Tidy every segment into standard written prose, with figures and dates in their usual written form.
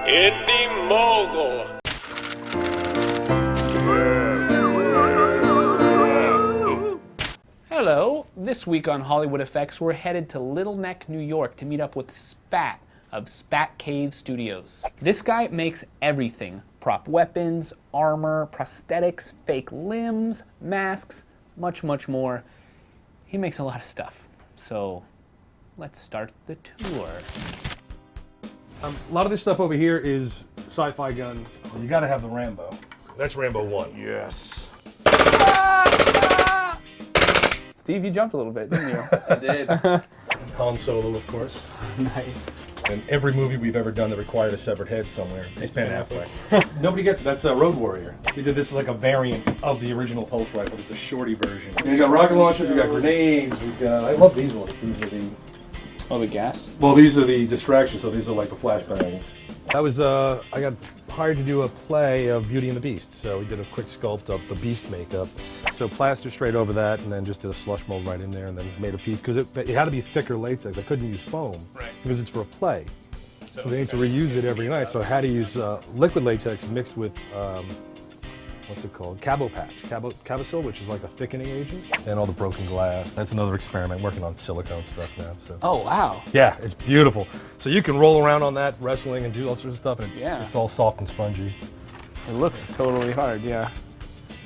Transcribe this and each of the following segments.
Indy Mogul. Hello, this week on Hollywood FX we're headed to Little Neck, New York to meet up with Spat of SpatCave Studios. This guy makes everything. Prop weapons, armor, prosthetics, fake limbs, masks, much, much more. He makes a lot of stuff. So let's start the tour. A lot of this stuff over here is sci-fi guns. You gotta have the Rambo. That's Rambo 1. Yes. Steve, you jumped a little bit, didn't you? I did. Han Solo, of course. Nice. And every movie we've ever done that required a severed head somewhere, it's Ben Affleck. Nobody gets it. That's Road Warrior. We did this as like a variant of the original pulse rifle, the shorty version. And we got rocket launchers, we got grenades, we got. I love these ones. These are the. Oh, the gas? Well, these are the distractions, so these are like the flashbangs. That was, I got hired to do a play of Beauty and the Beast, so we did a quick sculpt of the Beast makeup. So plaster straight over that, and then just did a slush mold right in there, and then made a piece, because it had to be thicker latex. I couldn't use foam, right, because it's for a play. So they need to reuse it every night, so I had to use liquid latex mixed with, what's it called? Cabo Patch, Cabosil, which is like a thickening agent, and all the broken glass. That's another experiment, working on silicone stuff now. So. Oh, wow. Yeah, it's beautiful. So you can roll around on that, wrestling, and do all sorts of stuff, and yeah, it's all soft and spongy. It looks totally hard, yeah.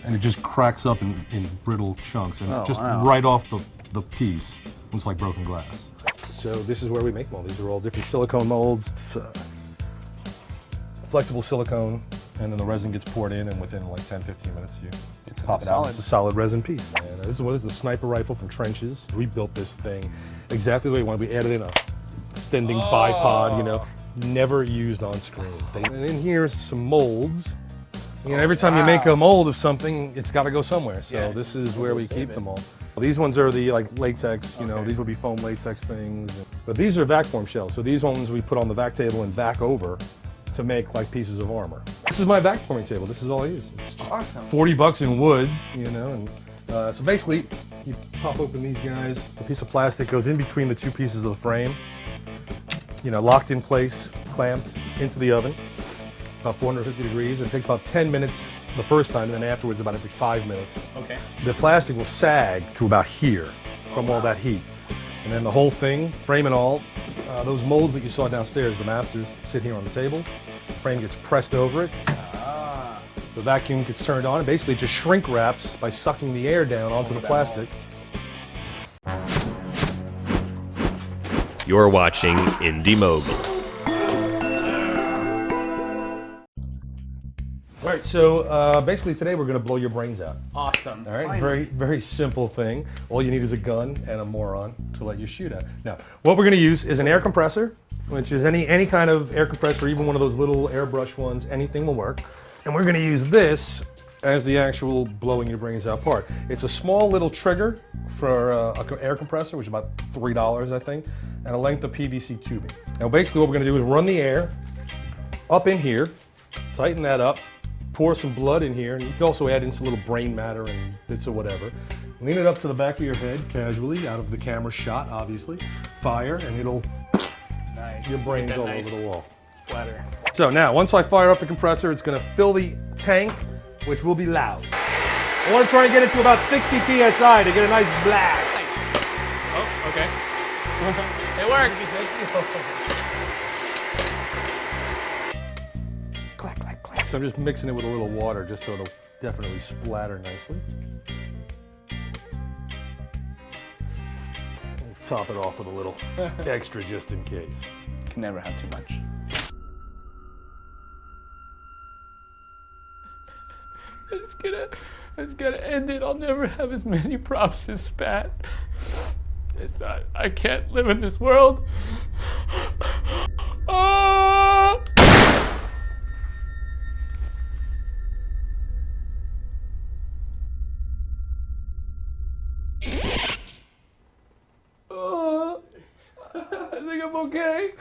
And it just cracks up in brittle chunks, and just wow, right off the piece, looks like broken glass. So this is where we make molds. These are all different silicone molds. It's, flexible silicone. And then the resin gets poured in, and within like 10-15 minutes, you pop it out. It's a solid resin piece. And this is what is a sniper rifle from trenches. We built this thing exactly the way we wanted. We added in a extending bipod, you know, never used on screen. And in here's some molds. You know, every time you make a mold of something, it's got to go somewhere. So this is where we keep them all. These ones are the like latex, you know, these would be foam latex things. But these are vac form shells. So these ones we put on the vac table and vac over to make like pieces of armor. This is my vac forming table. This is all I use. It's awesome. $40 in wood, you know, and so basically you pop open these guys. A piece of plastic goes in between the two pieces of the frame, you know, locked in place, clamped into the oven, about 450 degrees. It takes about 10 minutes the first time, and then afterwards about every 5 minutes. Okay. The plastic will sag to about here from all that heat. And then the whole thing, frame and all, those molds that you saw downstairs, the masters, sit here on the table. The frame gets pressed over it. The vacuum gets turned on, and basically it just shrink wraps by sucking the air down onto the plastic. You're watching Indy Mogul. All right, so basically today we're going to blow your brains out. Awesome. All right, very, very simple thing. All you need is a gun and a moron to let you shoot at. Now, what we're going to use is an air compressor, which is any kind of air compressor, even one of those little airbrush ones, anything will work. And we're going to use this as the actual blowing your brains out part. It's a small little trigger for an air compressor, which is about $3, I think, and a length of PVC tubing. Now, basically what we're going to do is run the air up in here, tighten that up, pour some blood in here, and you can also add in some little brain matter and bits of whatever. Lean it up to the back of your head casually, out of the camera shot, obviously. Fire, and it'll your brains all over the wall. Splatter. So now, once I fire up the compressor, it's going to fill the tank, which will be loud. I want to try and get it to about 60 PSI to get a nice blast. Oh, okay. It worked. Clack, clack, clack. So I'm just mixing it with a little water just so it'll definitely splatter nicely. And top it off with a little extra just in case. Can never have too much. I just gotta end it. I'll never have as many props as Spat. I can't live in this world. I think I'm okay.